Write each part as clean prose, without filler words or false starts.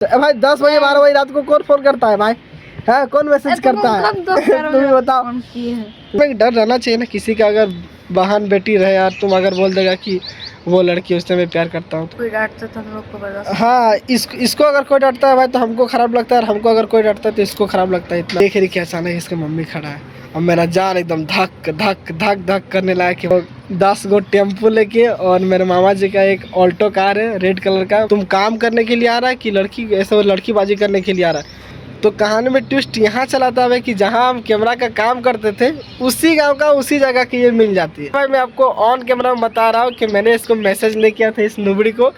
भाई 10 बजे 12 बजे रात को कौन फोन करता है भाई? है कौन मैसेज करता है? तुम ही बताओ। डर रहना चाहिए ना किसी का, अगर बहन बेटी रहे यार, तुम अगर बोल देगा कि वो लड़की उससे मैं प्यार करता हूँ कोई डांटता तो हम लोग को बर्दाश्त। हाँ, इसको अगर कोई डांटता है भाई तो हमको खराब लगता है, और हमको अगर कोई डांटता है तो इसको खराब लगता है। इतना देख रही कि अचानक इसकी मम्मी खड़ा है, और मेरा जान एकदम धक धक धक धक करने लगा कि वो 10 गो टेम्पो लेके, और मेरे मामा जी का एक ऑल्टो कार है रेड कलर का। तुम काम करने के लिए आ रहा है कि लड़की ऐसे लड़कीबाजी करने के लिए आ रहा है? तो कहानी में ट्विस्ट यहाँ चलाता है कि जहाँ हम कैमरा का काम करते थे उसी गांव का उसी जगह की ये मिल जाती है। भाई मैं आपको ऑन कैमरा में बता रहा हूँ कि मैंने इसको मैसेज नहीं किया था, इस नुबड़ी को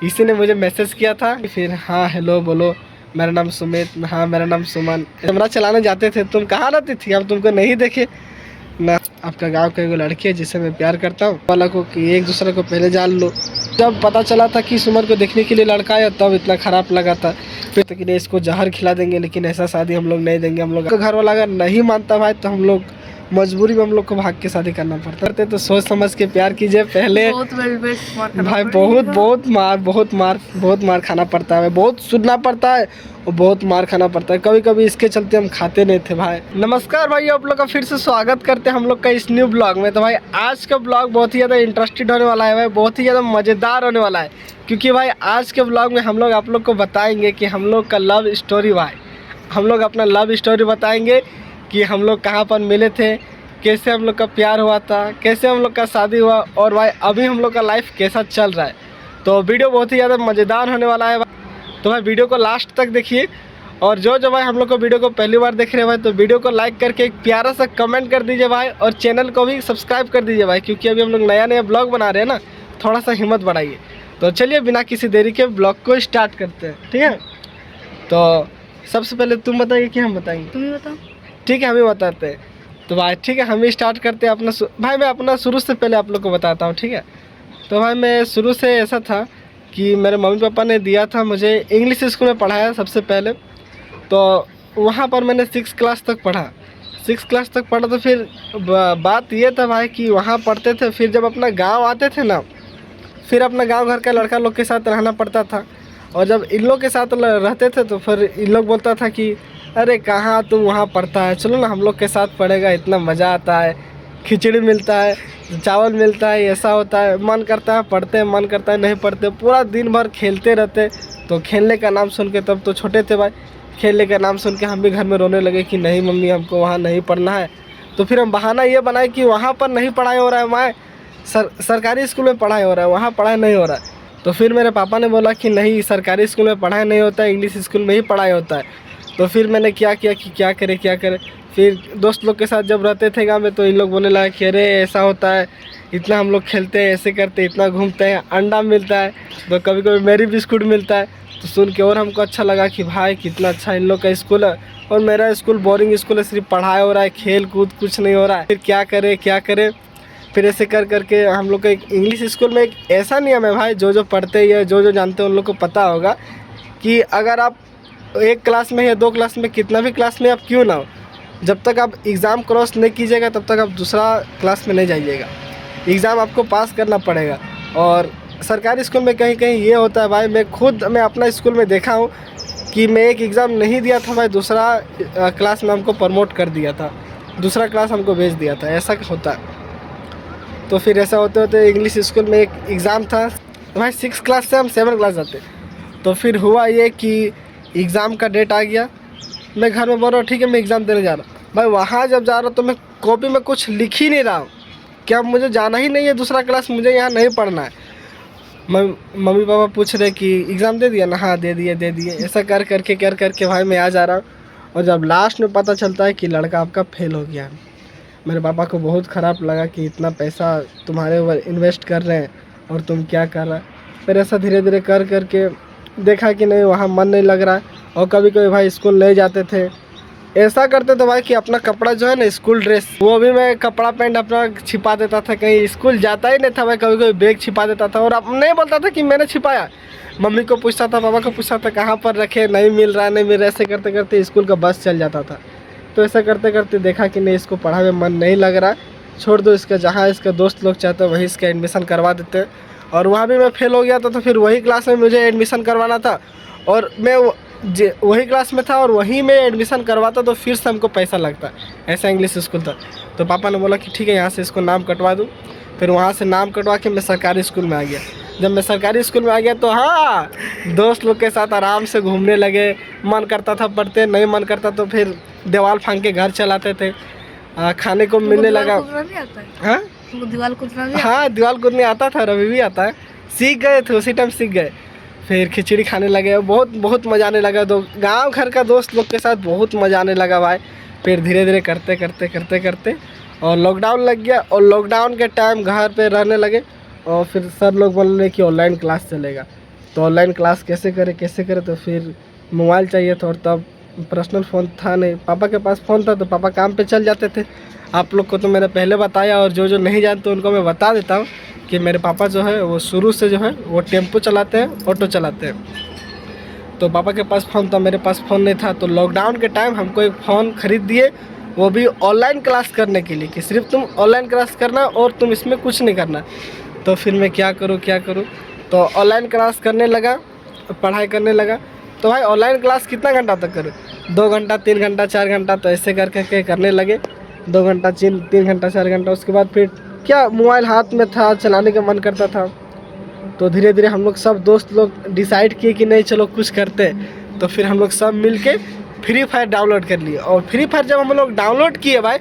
इसी ने मुझे मैसेज किया था। फिर हाँ हेलो बोलो, मेरा नाम सुमित, हाँ मेरा नाम सुमन। कैमरा चलाने जाते थे, तुम कहाँ रहती थी? हम तुमको नहीं देखे ना। आपका गांव का एक लड़की है जिसे मैं प्यार करता हूँ वाला को कि एक दूसरे को पहले जान लो। जब पता चला था कि सुमन को देखने के लिए लड़का आया तब इतना खराब लगा था। फिर तो कि इसको जहर खिला देंगे, लेकिन ऐसा शादी हम लोग नहीं देंगे। हम लोग घर वाला अगर नहीं मानता भाई तो हम लोग मजबूरी में हम लोग को भाग के शादी करना पड़ता है। तो सोच समझ के प्यार कीजिए पहले भाई। बहुत मार खाना पड़ता है, बहुत सुनना पड़ता है और बहुत मार खाना पड़ता है। कभी कभी इसके चलते हम खाते नहीं थे भाई। नमस्कार भाई, आप लोग का फिर से स्वागत करते हैं हम लोग का इस न्यू ब्लॉग में। तो भाई आज का ब्लॉग बहुत ही ज़्यादा इंटरेस्टेड होने वाला है भाई, बहुत ही ज़्यादा मज़ेदार होने वाला है। क्योंकि भाई आज के ब्लॉग में हम लोग आप लोग को बताएंगे कि हम लोग का लव स्टोरी भाई, हम लोग अपना लव स्टोरी बताएंगे कि हम लोग कहाँ पर मिले थे, कैसे हम लोग का प्यार हुआ था, कैसे हम लोग का शादी हुआ, और भाई अभी हम लोग का लाइफ कैसा चल रहा है। तो वीडियो बहुत ही ज़्यादा मज़ेदार होने वाला है भाई। तो भाई वीडियो को लास्ट तक देखिए, और जो भाई हम लोग को वीडियो को पहली बार देख रहे हैं भाई तो वीडियो को लाइक करके एक प्यारा सा कमेंट कर दीजिए भाई, और चैनल को भी सब्सक्राइब कर दीजिए भाई, क्योंकि अभी हम लोग नया नया ब्लॉग बना रहे हैं ना, थोड़ा सा हिम्मत बढ़ाइए। तो चलिए बिना किसी देरी के ब्लॉग को स्टार्ट करते हैं, ठीक है? तो सबसे पहले तुम बताइए कि हम बताएंगे? तुम ही बताओ। ठीक है, हम ही बताते हैं। तो भाई ठीक है, हम ही स्टार्ट करते हैं अपना। भाई मैं अपना शुरू से पहले आप लोग को बताता हूँ, ठीक है? तो भाई मैं शुरू से ऐसा था कि मेरे मम्मी पापा ने दिया था मुझे इंग्लिश स्कूल में पढ़ाया सबसे पहले। तो वहाँ पर मैंने 6 क्लास तक पढ़ा। 6 क्लास तक पढ़ा तो फिर बात ये था भाई कि वहाँ पढ़ते थे, फिर जब अपना गाँव आते थे ना, फिर अपना गांव घर का लड़का लोग के साथ रहना पड़ता था। और जब इन लोग के साथ रहते थे तो फिर इन लोग बोलता था कि अरे कहाँ तुम वहाँ पढ़ता है, चलो ना हम लोग के साथ पढ़ेगा, इतना मज़ा आता है, खिचड़ी मिलता है, चावल मिलता है, ऐसा होता है। मन करता है पढ़ते, मन करता है नहीं पढ़ते, पूरा दिन भर खेलते रहते। तो खेलने का नाम सुन के, तब तो छोटे थे भाई, खेलने का नाम सुन के हम भी घर में रोने लगे कि नहीं मम्मी हमको वहाँ नहीं पढ़ना है। तो फिर हम बहाना ये बनाए कि वहाँ पर नहीं पढ़ाई हो रहा है, मैं सरकारी स्कूल में पढ़ाई हो रहा है, वहाँ पढ़ाई नहीं हो रहा है। तो फिर मेरे पापा ने बोला कि नहीं, सरकारी स्कूल में पढ़ाई नहीं होता है, इंग्लिश स्कूल में ही पढ़ाई होता है। तो फिर मैंने क्या किया कि क्या करे। फिर दोस्त लोग के साथ जब रहते थे गाँव में तो इन लोग बोलने लगा कि अरे ऐसा होता है, इतना हम लोग खेलते हैं, ऐसे करते, इतना घूमते हैं, अंडा मिलता है, तो कभी कभी मेरी बिस्कुट मिलता है। तो सुन के और हमको अच्छा लगा कि भाई कितना अच्छा इन लोग का स्कूल है, और मेरा स्कूल बोरिंग स्कूल है, सिर्फ पढ़ाई हो रहा है, खेल कूद कुछ नहीं हो रहा है। फिर क्या करे। फिर ऐसे कर करके हम लोग का एक इंग्लिश स्कूल में एक ऐसा नियम है भाई, जो पढ़ते हैं, जो जानते हैं उन लोग को पता होगा कि अगर आप एक क्लास में या 2 क्लास में, कितना भी क्लास में आप क्यों ना हो, जब तक आप एग्ज़ाम क्रॉस नहीं कीजिएगा तब तक आप दूसरा क्लास में नहीं जाइएगा। एग्ज़ाम आपको पास करना पड़ेगा। और सरकारी स्कूल में कहीं कहीं ये होता है भाई, मैं अपना स्कूल में देखा हूँ कि मैं एक एग्ज़ाम नहीं दिया था भाई, दूसरा क्लास में हमको प्रमोट कर दिया था, दूसरा क्लास हमको भेज दिया था, ऐसा होता है। तो फिर ऐसा होते होते इंग्लिश स्कूल में एक एग्ज़ाम था भाई, 6 क्लास से हम 7 क्लास जाते। तो फिर हुआ ये कि एग्ज़ाम का डेट आ गया, मैं घर में बोल रहा हूँ ठीक है मैं एग्ज़ाम देने जा रहा हूँ। भाई वहाँ जब जा रहा हूँ तो मैं कॉपी में कुछ लिख ही नहीं रहा हूँ कि अब मुझे जाना ही नहीं है दूसरा क्लास, मुझे यहाँ नहीं पढ़ना है। मम्मी पापा पूछ रहे कि एग्ज़ाम दे दिया ना? हाँ दे दिए। ऐसा कर करके भाई मैं आ जा रहा हूँ। और जब लास्ट में पता चलता है कि लड़का आपका फेल हो गया, मेरे पापा को बहुत ख़राब लगा कि इतना पैसा तुम्हारे ऊपर इन्वेस्ट कर रहे हैं और तुम क्या कर रहा है। फिर ऐसा धीरे धीरे कर करके देखा कि नहीं वहाँ मन नहीं लग रहा है, और कभी कभी भाई स्कूल नहीं जाते थे। ऐसा करते थे भाई कि अपना कपड़ा जो है ना, स्कूल ड्रेस, वो भी मैं कपड़ा पैंट अपना छिपा देता था, कहीं स्कूल जाता ही नहीं था भाई, कभी कभी बैग छिपा देता था। और अब नहीं बोलता था कि मैंने छिपाया, मम्मी को पूछता था, पापा को पूछता था कहाँ पर रखे, नहीं मिल रहा। ऐसे करते करते स्कूल का बस चल जाता था। तो ऐसा करते करते देखा कि नहीं इसको पढ़ाई में मन नहीं लग रहा, छोड़ दो इसका, जहाँ इसका दोस्त लोग चाहते हैं वहीं इसका एडमिशन करवा देते हैं। और वहाँ भी मैं फेल हो गया था, तो फिर वही क्लास में मुझे एडमिशन करवाना था, और मैं वही क्लास में था और वहीं में एडमिशन करवाता तो फिर से हमको पैसा लगता, ऐसा इंग्लिश स्कूल था। तो पापा ने बोला कि ठीक है यहाँ से इसको नाम कटवा दूँ। फिर वहाँ से नाम कटवा के मैं सरकारी स्कूल में आ गया। जब मैं सरकारी स्कूल में आ गया तो हाँ, दोस्त लोग के साथ आराम से घूमने लगे। मन करता था पढ़ते, नहीं मन करता तो फिर दीवार फांक के घर चलाते थे। खाने को मिलने लगा। हाँ हाँ, दीवार कूदने आता था, रवि भी आता है। सीख गए थे, उसी टाइम सीख गए। फिर खिचड़ी खाने लगे, बहुत मज़ा आने लगा। तो गांव घर का दोस्त लोग के साथ बहुत मज़ा आने लगा भाई। फिर धीरे धीरे करते और लॉकडाउन लग गया। और लॉकडाउन के टाइम घर पे रहने लगे और फिर सर लोग बोल रहे कि ऑनलाइन क्लास चलेगा। तो ऑनलाइन क्लास कैसे करें। तो फिर मोबाइल चाहिए था और तब पर्सनल फ़ोन था नहीं। पापा के पास फ़ोन था तो पापा काम पे चल जाते थे। आप लोग को तो मैंने पहले बताया और जो नहीं जानते उनको मैं बता देता हूँ कि मेरे पापा जो है वो शुरू से जो है वो टेम्पो चलाते हैं, ऑटो चलाते हैं। तो पापा के पास फ़ोन था, मेरे पास फ़ोन नहीं था। तो लॉकडाउन के टाइम हमको एक फ़ोन ख़रीद दिए, वो भी ऑनलाइन क्लास करने के लिए कि सिर्फ तुम ऑनलाइन क्लास करना और तुम इसमें कुछ नहीं करना। तो फिर मैं क्या करूँ। तो ऑनलाइन क्लास करने लगा, पढ़ाई करने लगा। तो भाई ऑनलाइन क्लास कितना घंटा तक करूँ, 2 घंटा 3 घंटा 4 घंटा, तो ऐसे करके करने लगे। 2 घंटा 3 घंटा 4 घंटा। उसके बाद फिर क्या, मोबाइल हाथ में था, चलाने का मन करता था। तो धीरे धीरे हम लोग सब दोस्त लोग डिसाइड किए कि नहीं चलो कुछ करते। तो फिर हम लोग सब मिल के फ्री फायर डाउनलोड कर लिए। और फ्री फायर जब हम लोग डाउनलोड किए भाई,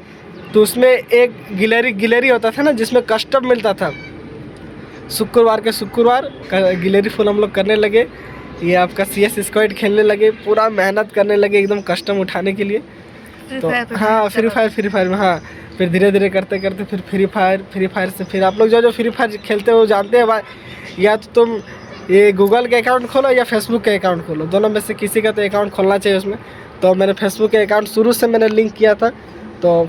तो उसमें एक गिलेरी होता था ना, जिसमें कस्टम मिलता था। शुक्रवार गिलेरी फुल हम लोग करने लगे। ये आपका CS स्क्वाड खेलने लगे, पूरा मेहनत करने लगे एकदम कस्टम उठाने के लिए। तो हाँ, फ्री फायर में हाँ। फिर धीरे धीरे करते फिर फ्री फायर से फिर आप लोग जो फ्री फायर खेलते हो जानते हैं भाई, या तो तुम ये गूगल के अकाउंट खोलो या फेसबुक के अकाउंट खोलो, दोनों में से किसी का तो अकाउंट खोलना चाहिए उसमें। तो मैंने फेसबुक के अकाउंट शुरू से मैंने लिंक किया था, तो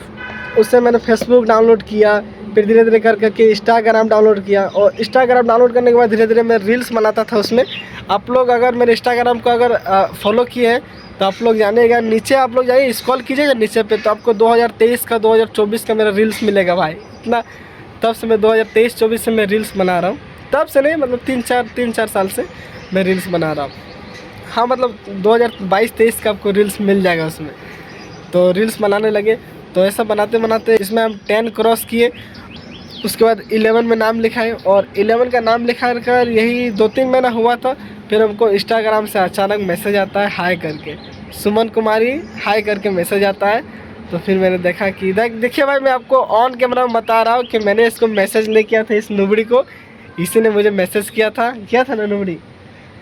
उससे मैंने फेसबुक डाउनलोड किया। फिर धीरे धीरे करके इंस्टाग्राम डाउनलोड किया। और इंस्टाग्राम डाउनलोड करने के बाद धीरे धीरे मैं रील्स बनाता था उसमें। आप लोग अगर मेरे इंस्टाग्राम को अगर फॉलो किए हैं तो आप लोग जानिएगा, नीचे आप लोग जाइए, स्क्रॉल कीजिएगा नीचे पे, तो आपको 2023 का 2024 का मेरा रील्स मिलेगा भाई। इतना तब से मैं 2023-24 से मैं रील्स बना रहा हूँ। तब से नहीं, मतलब 3-4 साल से मैं रील्स बना रहा हूँ। हाँ, मतलब 2022-23 का आपको रील्स मिल जाएगा उसमें। तो रील्स बनाने लगे। तो ऐसा बनाते इसमें हम 10 क्रॉस किए। उसके बाद 11 में नाम लिखाए और 11 का नाम लिखा कर यही 2-3 महीना हुआ था। फिर हमको इंस्टाग्राम से अचानक मैसेज आता है हाय करके, सुमन कुमारी हाय करके मैसेज आता है। तो फिर मैंने देखा कि देखिए भाई, मैं आपको ऑन कैमरा में बता रहा हूँ कि मैंने इसको मैसेज नहीं किया था, इस नुबड़ी को, इसी ने मुझे मैसेज किया था ना नुबड़ी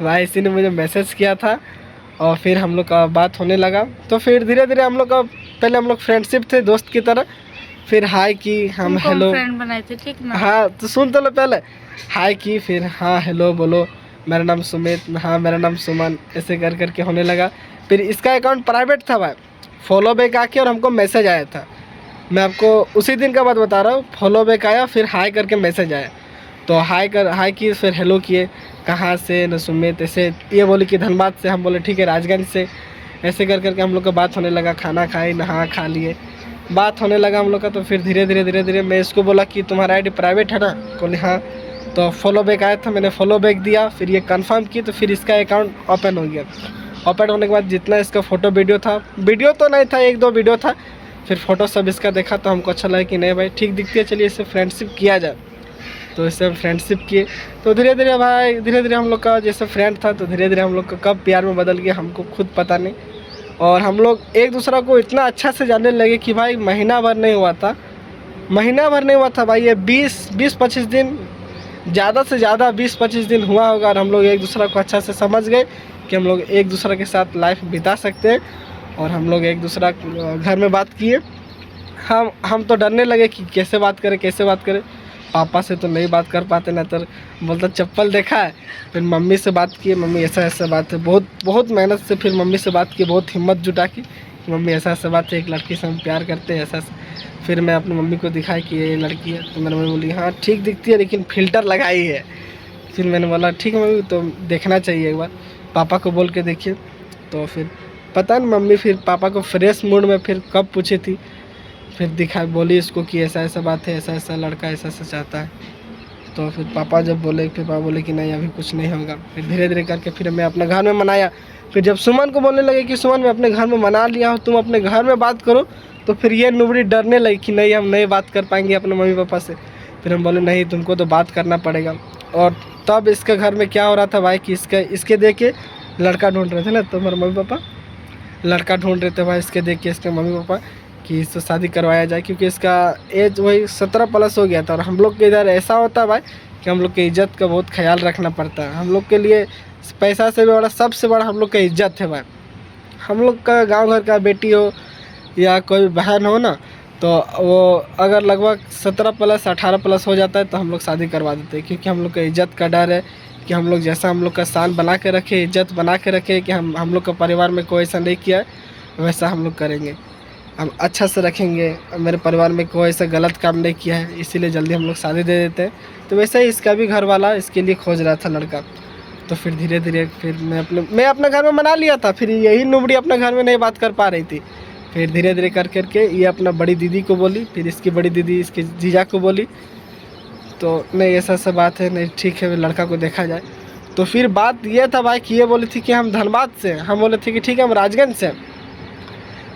भाई, इसी ने मुझे मैसेज किया था। और फिर हम लोग का बात होने लगा। तो फिर धीरे धीरे हम लोग का, पहले हम लोग फ्रेंडशिप थे दोस्त की तरह, फिर हाय की, हम हेलो फ्रेंड बनाए थे, ठीक ना? हाँ, तो सुन तो लो, पहले हाय की, फिर हाँ हेलो बोलो, मेरा नाम सुमित, हाँ मेरा नाम सुमन, ऐसे करके होने लगा। फिर इसका अकाउंट प्राइवेट था भाई, फॉलो बैक आके और हमको मैसेज आया था। मैं आपको उसी दिन का बात बता रहा हूँ। फॉलो बैक आया, फिर हाय करके मैसेज आया। तो हाय की, फिर हेलो किए, कहाँ से न सुमित, ऐसे ये बोले कि धनबाद से, हम बोले ठीक है राजगंज से। ऐसे करके हम लोग का बात होने लगा, खाना खाए, नहा खा लिए, बात होने लगा हम लोग का। तो फिर धीरे धीरे मैं इसको बोला कि तुम्हारा आईडी प्राइवेट है ना, बोले हाँ। तो फॉलो बैक आया था, मैंने फॉलो बैक दिया, फिर ये कंफर्म की, तो फिर इसका अकाउंट ओपन हो गया। ओपन होने के बाद जितना इसका फ़ोटो वीडियो था, वीडियो तो नहीं था, 1-2 वीडियो था, फिर फ़ोटो सब इसका देखा तो हमको अच्छा लगा कि नहीं भाई ठीक दिखती है, चलिए इससे फ्रेंडशिप किया जाए। तो इससे हम फ्रेंडशिप किए। तो धीरे धीरे हम लोग का जैसे फ्रेंड था, तो धीरे धीरे हम लोग का कब प्यार में बदल गया हमको खुद पता नहीं। और हम लोग एक दूसरा को इतना अच्छा से जानने लगे कि भाई महीना भर नहीं हुआ था भाई, ये 20-25 दिन, ज़्यादा से ज़्यादा 20-25 दिन हुआ होगा। और हम लोग एक दूसरा को अच्छा से समझ गए कि हम लोग एक दूसरे के साथ लाइफ बिता सकते हैं। और हम लोग एक दूसरा घर में बात किए। हम तो डरने लगे कि कैसे बात करें। पापा से तो नहीं बात कर पाते ना, तो बोलता चप्पल देखा है। फिर मम्मी से बात किए, मम्मी ऐसा बात है, बहुत मेहनत से फिर मम्मी से बात की, बहुत हिम्मत जुटा की, मम्मी ऐसा बात है, एक लड़की से हम प्यार करते हैं ऐसा। फिर मैं अपनी मम्मी को दिखाई कि ये लड़की है। तो मेरी मम्मी बोली हाँ ठीक दिखती है लेकिन फ़िल्टर लगाई है। फिर मैंने बोला ठीक है मम्मी, तो देखना चाहिए एक बार, पापा को बोल के देखिए। तो फिर पता नहीं मम्मी फिर पापा को फ्रेश मूड में फिर कब पूछी थी, फिर बोली इसको कि ऐसा बात है, ऐसा लड़का ऐसा चाहता है। तो फिर पापा जब बोले, फिर पापा बोले कि नहीं अभी कुछ नहीं होगा। फिर धीरे धीरे करके फिर मैं अपने घर में मनाया। फिर जब सुमन को बोलने लगे कि सुमन मैं अपने घर में मना लिया हूँ, तुम अपने घर में बात करो, तो फिर ये नुबड़ी डरने लगी कि नहीं हम नहीं बात कर पाएंगे अपने मम्मी पापा से। फिर हम बोले नहीं तुमको तो बात करना पड़ेगा। और तब इसके घर में क्या हो रहा था भाई कि इसके देख के लड़का ढूंढ रहे थे ना, तो मेरे मम्मी पापा लड़का ढूंढ रहे थे भाई इसके देख के इसके मम्मी पापा कि इससे शादी करवाया जाए, क्योंकि इसका एज वही 17 प्लस हो गया था। और हम लोग के इधर ऐसा होता है भाई कि हम लोग की इज़्ज़त का बहुत ख्याल रखना पड़ता है। हम लोग के लिए पैसा से भी बड़ा, सबसे बड़ा हम लोग का इज़्ज़त है भाई। हम लोग का गांव घर का बेटी हो या कोई बहन हो ना, तो वो अगर लगभग 17 प्लस 18 प्लस हो जाता है तो हम लोग शादी करवा देते हैं, क्योंकि हम लोग का इज़्ज़त का डर है कि हम लोग जैसा हम लोग का शान बना के रखे, इज़्ज़त बना के रखे कि हम लोग का परिवार में कोई ऐसा नहीं किया है वैसा हम लोग करेंगे, हम अच्छा से रखेंगे। मेरे परिवार में कोई ऐसा गलत काम नहीं किया है, इसीलिए जल्दी हम लोग शादी दे देते हैं। तो वैसे ही इसका भी घर वाला इसके लिए खोज रहा था लड़का। तो फिर धीरे धीरे फिर मैं अपने घर में मना लिया था। फिर यही नुबड़ी अपने घर में नहीं बात कर पा रही थी। फिर धीरे धीरे कर करके ये अपना बड़ी दीदी को बोली, फिर इसकी बड़ी दीदी इसके जीजा को बोली। तो नहीं ऐसा सा बात है, नहीं ठीक है लड़का को देखा जाए। तो फिर बात ये था भाई कि ये बोली थी कि हम धनबाद से, हम बोले थे कि ठीक है हम राजगंज से।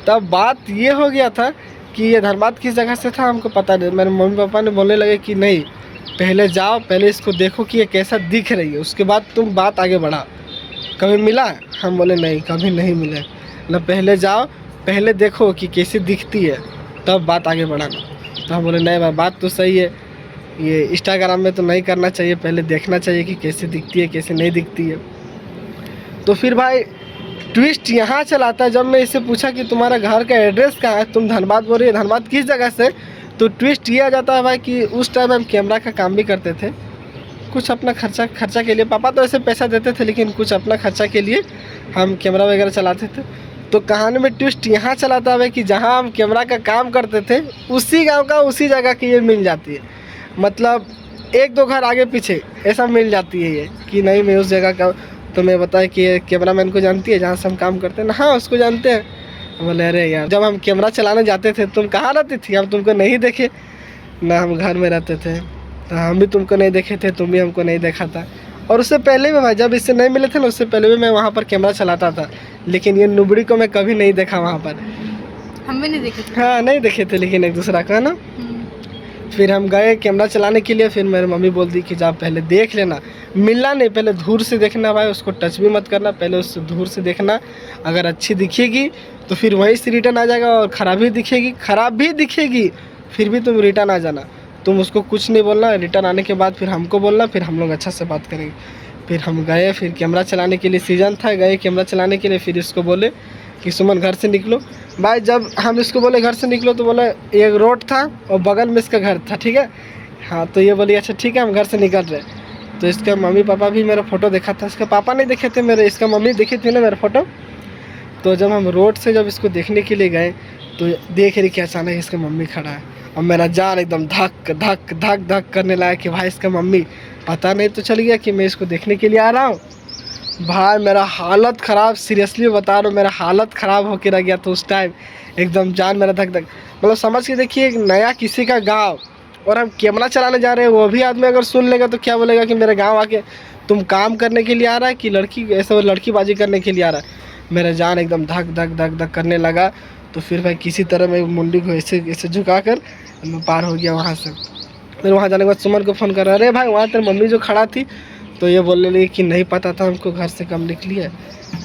तब बात ये हो गया था कि ये धनबाद किस जगह से था हमको पता नहीं। मेरे मम्मी पापा ने बोलने लगे कि नहीं पहले जाओ, पहले इसको देखो कि ये कैसा दिख रही है, उसके बाद तुम बात आगे बढ़ाओ। कभी मिला? हम बोले नहीं कभी नहीं मिले। मतलब पहले जाओ, पहले देखो कि कैसी दिखती है, तब बात आगे बढ़ाना। तो हम बोले नहीं भाई बात तो सही है, ये इंस्टाग्राम में तो नहीं करना चाहिए, पहले देखना चाहिए कि कैसे दिखती है कैसे नहीं दिखती है। तो फिर भाई ट्विस्ट यहाँ चलाता है, जब मैं इससे पूछा कि तुम्हारा घर का एड्रेस कहाँ है, तुम धनबाद बोल रही है, धनबाद किस जगह से, तो ट्विस्ट ये आ जाता है भाई कि उस टाइम हम कैमरा का काम भी करते थे, कुछ अपना खर्चा के लिए। पापा तो ऐसे पैसा देते थे, लेकिन कुछ अपना खर्चा के लिए हम कैमरा वगैरह चलाते थे। तो कहानी में ट्विस्ट यहाँ चलाता है कि जहाँ हम कैमरा का काम करते थे उसी गाँव का उसी जगह की ये मिल जाती है। मतलब 1-2 घर आगे पीछे ऐसा मिल जाती है ये कि नहीं मैं उस जगह का। तो मैं बताया कि कैमरा मैन को जानती है जहाँ से हम काम करते हैं ना? हाँ उसको जानते हैं। बोले अरे यार जब हम कैमरा चलाने जाते थे तुम कहाँ रहती थी, हम तुमको नहीं देखे ना, हम घर में रहते थे, तो हम भी तुमको नहीं देखे थे, तुम भी हमको नहीं देखा था। और उससे पहले भी भाई जब इससे नहीं मिले थे ना, उससे पहले भी मैं वहाँ पर कैमरा चलाता था, लेकिन ये नुबड़ी को मैं कभी नहीं देखा वहाँ पर। हम भी नहीं देखे थे। हाँ नहीं देखे थे, लेकिन एक दूसरा का ना। फिर हम गए कैमरा चलाने के लिए। फिर मेरी मम्मी बोल दी कि जा पहले देख लेना, मिलना नहीं, पहले दूर से देखना भाई, उसको टच भी मत करना, पहले उससे दूर से देखना। अगर अच्छी दिखेगी तो फिर वहीं से रिटर्न आ जाएगा, और खराब भी दिखेगी फिर भी तुम रिटर्न आ जाना, तुम उसको कुछ नहीं बोलना। रिटर्न आने के बाद फिर हमको बोलना, फिर हम लोग अच्छा से बात करेंगे। फिर हम गए, फिर कैमरा चलाने के लिए सीज़न था, गए कैमरा चलाने के लिए। फिर इसको बोले कि सुमन घर से निकलो। भाई जब हम इसको बोले घर से निकलो तो बोले एक रोड था और बगल में इसका घर था, ठीक है। हाँ तो ये बोली अच्छा ठीक है हम घर से निकल रहे। तो इसका मम्मी पापा भी मेरा फ़ोटो देखा था, इसके पापा नहीं देखे थे मेरे, इसका मम्मी देखी थी ना मेरा फ़ोटो। तो जब हम रोड से जब इसको देखने के लिए गए तो देख रही कि अचानक इसका मम्मी खड़ा है, और मेरा जान एकदम धक धक धक धक करने लगा कि भाई इसका मम्मी पता नहीं तो चल गया कि मैं इसको देखने के लिए आ रहा हूँ। भाई मेरा हालत ख़राब, सीरियसली बता रहा हूँ, मेरा हालत ख़राब होके रह गया था उस टाइम। एकदम जान मेरा धक धक, मतलब समझ के देखिए नया किसी का गांव और हम कैमरा चलाने जा रहे हैं, वो भी आदमी अगर सुन लेगा तो क्या बोलेगा कि मेरे गांव आके तुम काम करने के लिए आ रहा है कि लड़की ऐसे लड़कीबाजी करने के लिए आ रहा है। मेरा जान एकदम धक धक धक धक करने लगा। तो फिर भाई किसी तरह मैं मुंडी को ऐसे ऐसे झुका कर मैं पार हो गया वहाँ से। फिर वहाँ जाने के बाद सुमन को फ़ोन कर, अरे भाई वहाँ तेरी मम्मी जो खड़ा थी, तो ये बोलने लगी कि नहीं पता था हमको, घर से कम निकली है।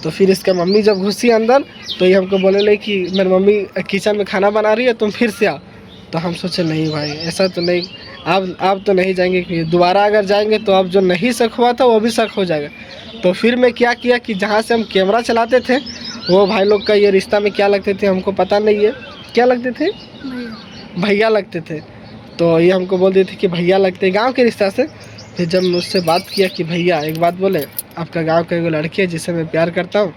तो फिर इसका मम्मी जब घुसी अंदर तो ये हमको बोलने लगी कि मेरी मम्मी किचन में खाना बना रही है, तुम फिर से आओ। तो हम सोचे नहीं भाई ऐसा तो नहीं, अब तो नहीं जाएंगे, कि दोबारा अगर जाएंगे तो अब जो नहीं शक हुआ था वो भी शक हो जाएगा। तो फिर मैं क्या किया कि जहाँ से हम कैमरा चलाते थे वो भाई लोग का ये रिश्ता में क्या लगते थे हमको पता नहीं है, क्या लगते थे, भैया लगते थे। तो ये हमको बोल देते कि भैया लगते गाँव के रिश्ता से। फिर जब मुझसे बात किया कि भैया एक बात बोले, आपका गांव का एक लड़की है जिससे मैं प्यार करता हूँ,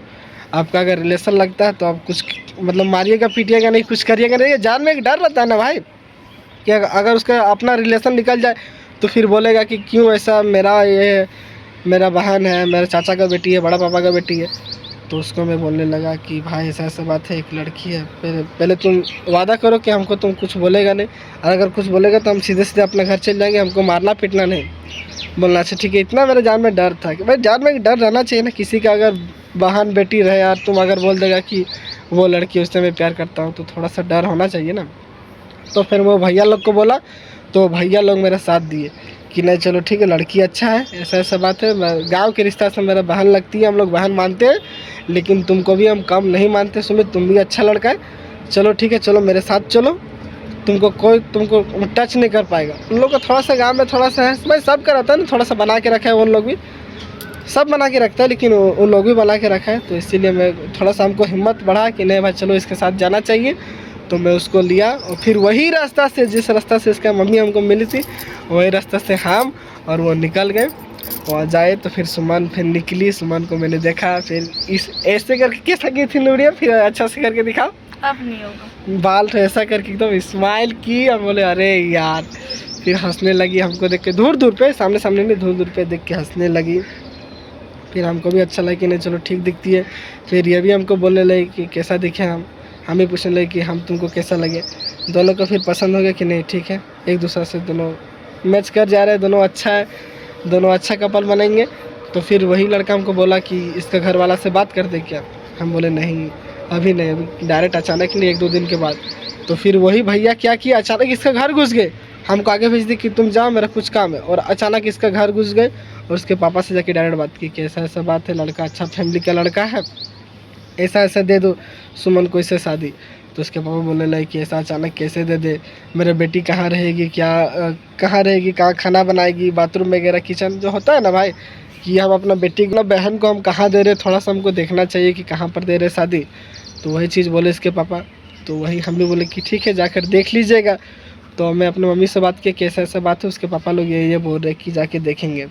आपका अगर रिलेशन लगता है तो आप कुछ मतलब मारिएगा पीटिएगा नहीं, कुछ करिएगा नहीं। जान में एक डर रहता है ना भाई कि अगर उसका अपना रिलेशन निकल जाए तो फिर बोलेगा कि क्यों ऐसा, मेरा बहन है, मेरे चाचा का बेटी है, बड़ा पापा का बेटी है। तो उसको मैं बोलने लगा कि भाई ऐसा ऐसा बात है, एक लड़की है, पहले तुम वादा करो कि हमको तुम कुछ बोलेगा नहीं, और अगर कुछ बोलेगा तो हम सीधे सीधे अपने घर चले जाएंगे, हमको मारना पीटना नहीं। बोलना अच्छा ठीक है। इतना मेरे जान में डर था कि भाई जान में डर रहना चाहिए ना, किसी का अगर बहन बेटी रहे यार, तुम अगर बोल देगा कि वो लड़की उससे मैं प्यार करता हूँ, तो थोड़ा सा डर होना चाहिए ना। तो फिर वो भैया लोग को बोला, तो भैया लोग मेरा साथ दिए कि नहीं चलो ठीक है, लड़की अच्छा है, ऐसा ऐसा बात है, गांव के रिश्ता से मेरा बहन लगती है, हम लोग बहन मानते हैं, लेकिन तुमको भी हम कम नहीं मानते सुमित, तुम भी अच्छा लड़का है, चलो ठीक है, चलो मेरे साथ चलो, तुमको टच नहीं कर पाएगा। उन लोग को थोड़ा सा गाँव में थोड़ा सा है भाई, सब का रहता है ना, थोड़ा सा बना के रखा है, उन लोग भी सब बना के रखता है, लेकिन उन लोग भी बना के रखा है। तो इसीलिए मैं थोड़ा सा हमको हिम्मत बढ़ा कि नहीं भाई चलो इसके साथ जाना चाहिए। तो मैं उसको लिया और फिर वही रास्ता से, जिस रास्ता से इसका मम्मी हमको मिली थी, वही रास्ता से हम और वो निकल गए। वहाँ जाए तो फिर सुमन फिर निकली, सुमन को मैंने देखा, फिर इस ऐसे करके कैसा की थी नूरिया, फिर अच्छा से करके दिखाओ, अब नहीं होगा। बाल तो ऐसा करके एकदम स्माइल की, और बोले अरे यार, फिर हंसने लगी हमको देख के, दूर दूर पे, सामने सामने नहीं, दूर दूर पे देख के हंसने लगी। फिर हमको भी अच्छा लगा कि नहीं चलो ठीक दिखती है। फिर ये भी हमको बोलने लगे कि कैसा दिखे, हम ही पूछने लगे कि हम तुमको कैसा लगे। दोनों को फिर पसंद हो गया कि नहीं ठीक है, एक दूसरे से दोनों मैच कर जा रहे हैं, दोनों अच्छा है, दोनों अच्छा कपल बनेंगे। तो फिर वही लड़का हमको बोला कि इसका घर वाला से बात कर दे क्या। हम बोले नहीं अभी नहीं, अभी डायरेक्ट अचानक नहीं, 1-2 दिन के बाद। तो फिर वही भैया क्या किया, अचानक इसका घर घुस गए, हमको आगे भेज दी कि तुम जाओ मेरा कुछ काम है, और अचानक इसका घर घुस गए और उसके पापा से जाके डायरेक्ट बात की कि ऐसा ऐसा बात है, लड़का अच्छा फैमिली का लड़का है, ऐसा ऐसा दे दो सुमन को इससे शादी। तो उसके पापा बोलने लगे कि ऐसा अचानक कैसे दे दे, मेरे बेटी कहाँ रहेगी, क्या कहाँ रहेगी, कहाँ खाना बनाएगी, बाथरूम वगैरह किचन जो होता है ना भाई, कि हम अपना बेटी को बहन को हम कहाँ दे रहे, थोड़ा सा हमको देखना चाहिए कि कहाँ पर दे रहे शादी। तो वही चीज़ बोले इसके पापा। तो वही हम भी बोले कि ठीक है जाकर देख लीजिएगा। तो मैं अपने मम्मी से बात किया कि ऐसा ऐसा बात है, उसके पापा लोग ये बोल रहे कि जाके देखेंगे।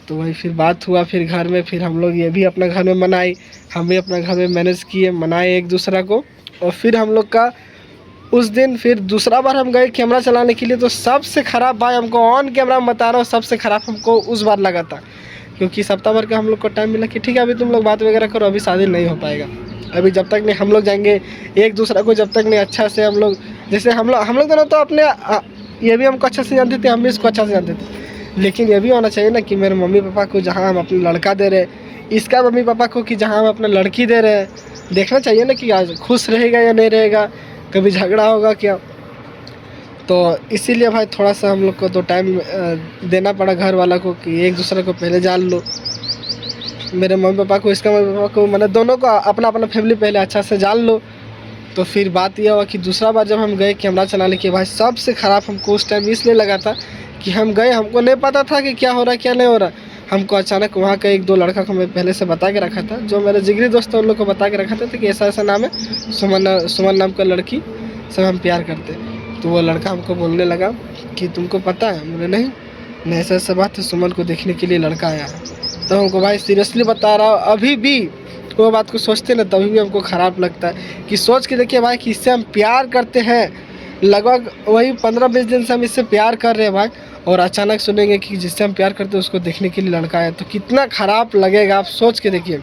तो वही फिर बात हुआ, फिर घर में फिर हम लोग ये भी अपना घर में मनाई, हम भी अपना घर में मैनेज किए, मनाए एक दूसरा को। और फिर हम लोग का उस दिन फिर दूसरा बार हम गए कैमरा चलाने के लिए, तो सबसे ख़राब भाई हमको ऑन कैमरा में बता रहा हूँ, सबसे ख़राब हमको उस बार लगा था, क्योंकि सप्ताह भर का हम लोग को टाइम मिला कि ठीक है अभी तुम लोग बात वगैरह करो, अभी शादी नहीं हो पाएगा, अभी जब तक नहीं हम लोग जाएंगे एक दूसरा को, जब तक नहीं अच्छा से हम लोग, जैसे हम लोग दोनों तो अपने ये भी हमको अच्छा से जानते थे, हम भी इसको अच्छा से जानते थे, लेकिन ये भी होना चाहिए ना कि मेरे मम्मी पापा को जहाँ हम अपना लड़का दे रहे, इसका मम्मी पापा को कि जहाँ हम अपना लड़की दे रहे हैं, देखना चाहिए ना कि आज खुश रहेगा या नहीं रहेगा, कभी झगड़ा होगा क्या। तो इसीलिए भाई थोड़ा सा हम लोग को तो टाइम देना पड़ा घर वाला को कि एक दूसरे को पहले जान लो, मेरे मम्मी पापा को, इसका मम्मी पापा को, मैंने दोनों को अपना अपना फैमिली पहले अच्छा से जान लो। तो फिर बात यह हुआ कि दूसरा बार जब हम गए कैमरा चलाने के, भाई सबसे ख़राब हमको उस टाइम इसलिए लगा था कि हम गए, हमको नहीं पता था कि क्या हो रहा है क्या नहीं हो रहा। हमको अचानक वहाँ का 1-2 लड़का को मैं पहले से बता के रखा था, जो मेरे जिगरी दोस्त है उन लोग को बता के रखा था कि ऐसा ऐसा नाम है, सुमन नाम का लड़की से हम प्यार करते। तो वो लड़का हमको बोलने लगा कि तुमको पता है, बोले नहीं ऐसा ऐसा बात है, सुमन को देखने के लिए लड़का आया है। तो हमको भाई सीरियसली बता रहा हूँ, अभी भी वो बात को सोचते ना तभी भी हमको ख़राब लगता है कि सोच के देखिए भाई कि इससे हम प्यार करते हैं, लगभग वही 15-20 दिन से हम इससे प्यार कर रहे हैं भाई, और अचानक सुनेंगे कि जिससे हम प्यार करते हैं उसको देखने के लिए लड़का है, तो कितना ख़राब लगेगा, आप सोच के देखिए।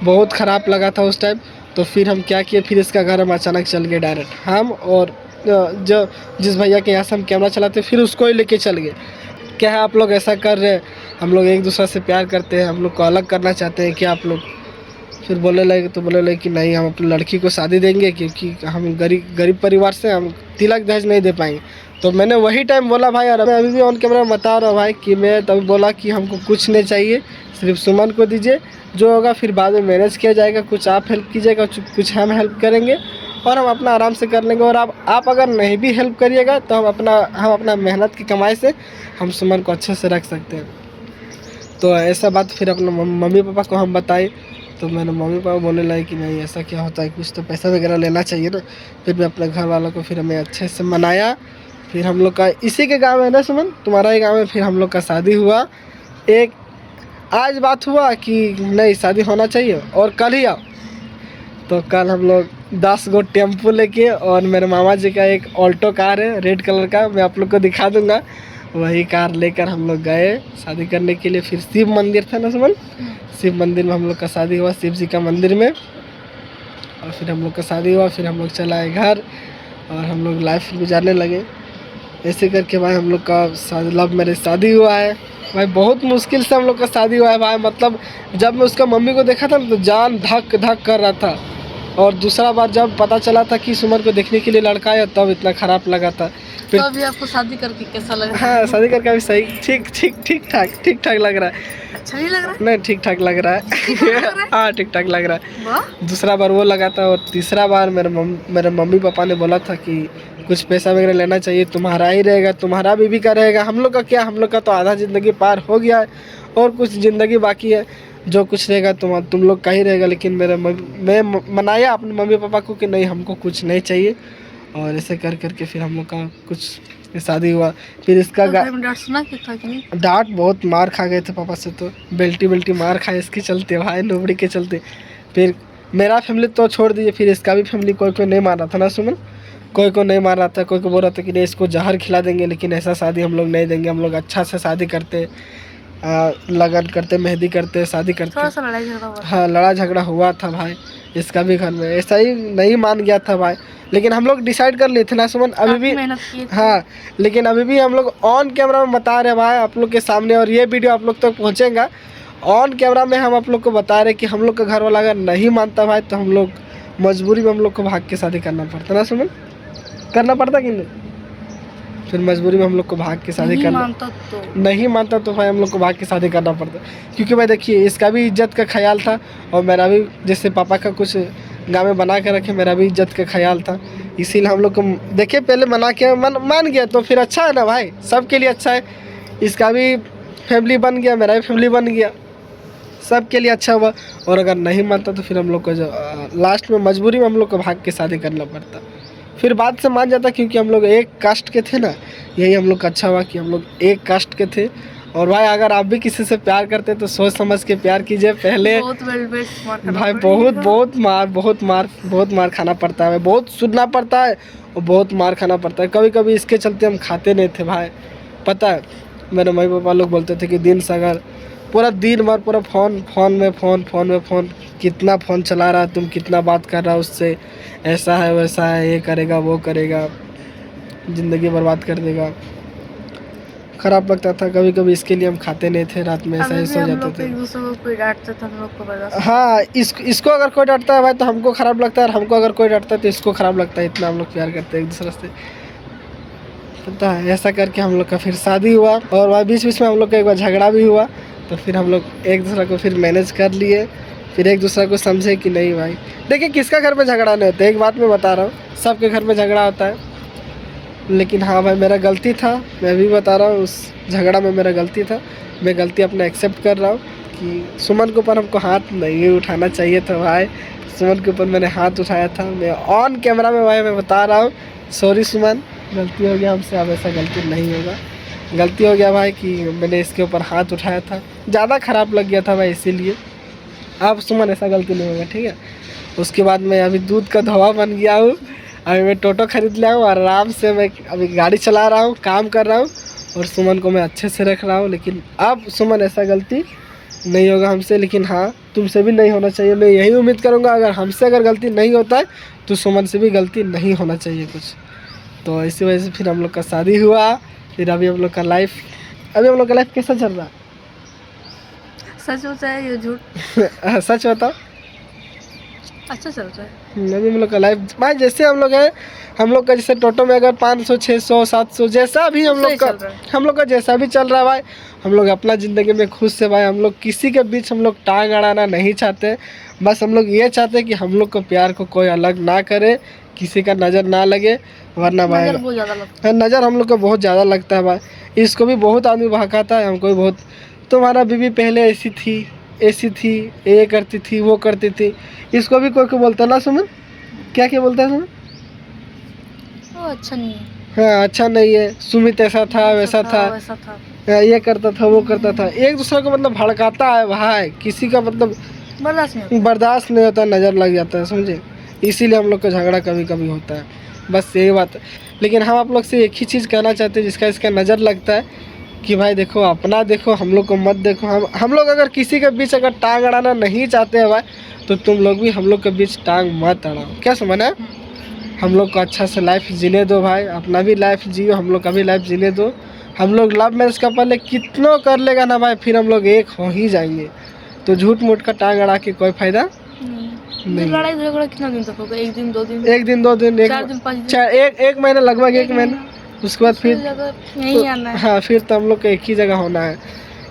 बहुत ख़राब लगा था उस टाइम। तो फिर हम क्या किए, फिर इसका घर हम अचानक चल गए डायरेक्ट, हम और जो जिस भैया के यहाँ से हम कैमरा चलाते फिर उसको ही लेके चल गए। क्या है आप लोग ऐसा कर रहे हैं, हम लोग एक दूसरे से प्यार करते हैं, हम लोग को अलग करना चाहते हैं क्या आप लोग। फिर बोलने लगे, तो बोलने लगे कि नहीं हम अपनी लड़की को शादी देंगे, क्योंकि हम गरीब परिवार से, हम तिलक दहेज नहीं दे पाएंगे। तो मैंने वही टाइम बोला भाई, और मैं अभी भी ऑन कैमरा बता रहा हूँ भाई कि मैं तभी बोला कि हमको कुछ नहीं चाहिए, सिर्फ सुमन को दीजिए, जो होगा फिर बाद में मैनेज किया जाएगा, कुछ आप हेल्प कीजिएगा, कुछ हम हेल्प करेंगे, और हम अपना आराम से कर लेंगे। और आप अगर नहीं भी हेल्प करिएगा तो हम अपना मेहनत की कमाई से हम सुमन को अच्छे से रख सकते हैं। तो ऐसा बात फिर अपने मम्मी पापा को हम बताए। तो मेरे मम्मी पापा बोलने लगे कि नहीं ऐसा क्या होता है, कुछ तो पैसा वगैरह लेना चाहिए ना। फिर मैं अपने घर वालों को फिर हमें अच्छे से मनाया। फिर हम लोग का इसी के गांव है ना सुमन, तुम्हारा ही गांव है, फिर हम लोग का शादी हुआ। एक आज बात हुआ कि नहीं शादी होना चाहिए और कल ही आओ। तो कल हम लोग 10 गो टेम्पो लेके, और मेरे मामा जी का एक ऑल्टो कार है रेड कलर का, मैं आप लोग को दिखा दूंगा, वही कार लेकर हम लोग गए शादी करने के लिए। फिर शिव मंदिर था ना सुमन, शिव मंदिर में हम लोग का शादी हुआ, शिव जी का मंदिर में। और फिर हम लोग का शादी हुआ, फिर हम लोग चला आए घर और हम लोग लाइफ गुजारने लगे। ऐसे करके भाई हम लोग का लव मैरिज शादी हुआ है भाई। बहुत मुश्किल से हम लोग का शादी हुआ है भाई। मतलब जब मैं उसका मम्मी को देखा था तो जान धक धक कर रहा था। और दूसरा बार जब पता चला था कि सुमन को देखने के लिए लड़का है तब इतना ख़राब लगा था। फिर तो अभी आपको शादी करके कैसा लग रहा है? हाँ, शादी करके अभी सही ठीक ठाक लग रहा है। अच्छा नहीं लग रहा है? नहीं, ठीक ठाक लग रहा है। हाँ, ठीक ठाक लग रहा है। वाह। दूसरा बार वो लगा था और तीसरा बार मेरे मम्मी पापा ने बोला था कि कुछ पैसा वगैरह लेना चाहिए, तुम्हारा ही रहेगा, तुम्हारा बीवी का रहेगा। हम लोग का क्या, हम लोग का तो आधा ज़िंदगी पार हो गया है और कुछ ज़िंदगी बाकी है। जो कुछ रहेगा तुम लोग का ही रहेगा। लेकिन मैं मनाया अपने मम्मी पापा को कि नहीं, हमको कुछ नहीं चाहिए। और ऐसे करके फिर हम लोग का कुछ शादी हुआ। फिर इसका तो घर में डांट सुना कि था कि नहीं? डांट बहुत मार खा गए थे पापा से, तो बेल्टी मार खाए इसके चलते भाई, नोबड़ी के चलते। फिर मेरा फैमिली तो छोड़ दीजिए, फिर इसका भी फैमिली कोई नहीं मार रहा था ना सुमन, कोई को नहीं मार रहा था। कोई को बोल रहा था कि नहीं इसको जहर खिला देंगे, लेकिन ऐसा शादी हम लोग नहीं देंगे। हम लोग अच्छा से शादी करते, लगन करते, मेहंदी करते, शादी करते। थोड़ा सा लड़ाई झगड़ा हुआ। हाँ, लड़ा झगड़ा हुआ था भाई इसका भी घर में। ऐसा ही नहीं मान गया था भाई। लेकिन हम लोग डिसाइड कर लिए थे ना सुमन, अभी भी मेहनत की थी। हाँ, लेकिन अभी भी हम लोग ऑन कैमरा में बता रहे हैं भाई आप लोग के सामने। और ये वीडियो आप लोग तक पहुँचेगा ऑन कैमरा में। हम आप लोग को बता रहे कि हम लोग का घर वाला अगर नहीं मानता भाई तो हम लोग मजबूरी में हम लोग को भाग के शादी करना पड़ता ना सुमन, करना पड़ता कि नहीं? फिर मजबूरी में हम लोग को भाग के शादी करना, नहीं मानता तो भाई हम लोग को भाग के शादी करना पड़ता। क्योंकि भाई देखिए इसका भी इज्जत का ख्याल था और मेरा भी, जैसे पापा का कुछ गाँव में बना के रखे, मेरा भी इज्जत का ख्याल था। इसीलिए हम लोग को देखिए पहले मना के मान गया तो फिर अच्छा है ना भाई, सबके लिए अच्छा है। इसका भी फैमिली बन गया, मेरा भी फैमिली बन गया, सबके लिए अच्छा हुआ। और अगर नहीं मानता तो फिर हम लोग को लास्ट में मजबूरी में हम लोग को भाग के शादी करना पड़ता। फिर बाद से मान जाता क्योंकि हम लोग एक कास्ट के थे ना, यही हम लोग का अच्छा हुआ कि हम लोग एक कास्ट के थे। और भाई अगर आप भी किसी से प्यार करते तो सोच समझ के प्यार कीजिए पहले भाई। बहुत मार खाना पड़ता है, बहुत सुनना पड़ता है और बहुत मार खाना पड़ता है। कभी कभी इसके चलते हम खाते नहीं थे भाई। पता है मेरे मम्मी पापा लोग बोलते थे कि दिन से अगर पूरा दिन भर पूरा फ़ोन में कितना फ़ोन चला रहा है, तुम कितना बात कर रहा है उससे, ऐसा है वैसा है, ये करेगा वो करेगा, ज़िंदगी बर्बाद कर देगा। ख़राब लगता था। कभी कभी इसके लिए हम खाते नहीं थे, रात में ऐसा ही सो जाते थे। एक दूसरे को कोई डांटता था हम लोग को बर्दाश्त। हाँ, इसको अगर कोई डांटता है भाई तो हमको ख़राब लगता है, और हमको अगर कोई डांटता है तो इसको ख़राब लगता है। इतना हम लोग प्यार करते हैं एक दूसरे से, पता है। ऐसा करके हम लोग का फिर शादी हुआ और भाई बीच में हम लोग का एक बार झगड़ा भी हुआ। तो फिर हम लोग एक दूसरे को फिर मैनेज कर लिए, फिर एक दूसरे को समझे कि नहीं भाई देखिए किसका घर में झगड़ा नहीं होता। एक बात मैं बता रहा हूँ, सबके घर में झगड़ा होता है। लेकिन हाँ भाई मेरा गलती था, मैं भी बता रहा हूँ, उस झगड़ा में मेरा गलती था। मैं गलती अपना एक्सेप्ट कर रहा हूँ कि सुमन के ऊपर हमको हाथ नहीं उठाना चाहिए था भाई। सुमन के ऊपर मैंने हाथ उठाया था, मैं ऑन कैमरा में भाई मैं बता रहा हूँ। सॉरी सुमन, गलती हो गया हमसे, अब ऐसा गलती नहीं होगा। गलती हो गया भाई कि मैंने इसके ऊपर हाथ उठाया था, ज़्यादा ख़राब लग गया था भाई, इसीलिए। अब सुमन ऐसा गलती नहीं होगा, ठीक है। उसके बाद मैं अभी दूध का धोआ बन गया हूँ। अभी मैं टोटो खरीद लिया हूँ, आराम से मैं अभी गाड़ी चला रहा हूँ, काम कर रहा हूँ और सुमन को मैं अच्छे से रख रहा हूँ। लेकिन अब सुमन ऐसा गलती नहीं होगा हमसे। लेकिन हाँ, तुमसे भी नहीं होना चाहिए। मैं यही उम्मीद करूँगा अगर हमसे अगर गलती नहीं होता है तो सुमन से भी गलती नहीं होना चाहिए कुछ। तो इसी वजह से फिर हम लोग का शादी हुआ। फिर अभी हम लोग का लाइफ कैसा चल रहा है? सच होता है ये झूठ? सच बताओ। अच्छा चल रहा है। अभी हम लोग का लाइफ भाई जैसे हम लोग है, हम लोग का जैसे टोटो में अगर 500 600 700 जैसा भी हम लोग का जैसा भी चल रहा है भाई, हम लोग अपना ज़िंदगी में खुश है भाई। हम लोग किसी के बीच हम लोग टांग अड़ाना नहीं चाहते। बस हम लोग ये चाहते हैं कि हम लोग को प्यार को कोई अलग ना करे, किसी का नज़र ना लगे, वरना भाई नज़र हम लोग को बहुत ज़्यादा लगता है भाई। इसको भी बहुत आदमी बहकाता है, हमको भी बहुत, तुम्हारा बीवी पहले ऐसी थी, ये करती थी, वो करती थी। इसको भी कोई बोलता ना सुमन, क्या बोलता है सुमन? अच्छा नहीं है। हाँ, अच्छा नहीं है। सुमित ऐसा था वैसा था, ये करता था वो करता था। एक दूसरे को मतलब भड़काता है भाई, किसी का मतलब बर्दाश्त नहीं होता, नज़र लग जाता है, समझे। इसीलिए हम लोग का झगड़ा कभी कभी होता है, बस यही बात है। लेकिन हम आप लोग से एक ही चीज़ कहना चाहते हैं, जिसका इसका नज़र लगता है कि भाई देखो, अपना देखो, हम लोग को मत देखो। हम लोग अगर किसी के बीच अगर टांग अड़ाना नहीं चाहते हैं भाई, तो तुम लोग भी हम लोग के बीच टांग मत अड़ाओ। क्या समझना? हम लोग को अच्छा से लाइफ जीने दो भाई, अपना भी लाइफ जियो, हम लोग का भी लाइफ जीने दो। हम लोग लव मैरिज का पहले कितना कर लेगा ना भाई, फिर हम लोग एक हो ही जाएंगे। तो झूठ मूठ का टांग अड़ा के कोई फायदा नहीं। लड़ाई झगड़ा कितना दिन तक होगा? 1 दिन 2 दिन, 1 दिन 2 दिन, 4 दिन 5 दिन, एक महीना, लगभग 1 महीना। उसके बाद फिर यहीं आना है। हाँ, फिर तो हम लोग को एक ही जगह होना है।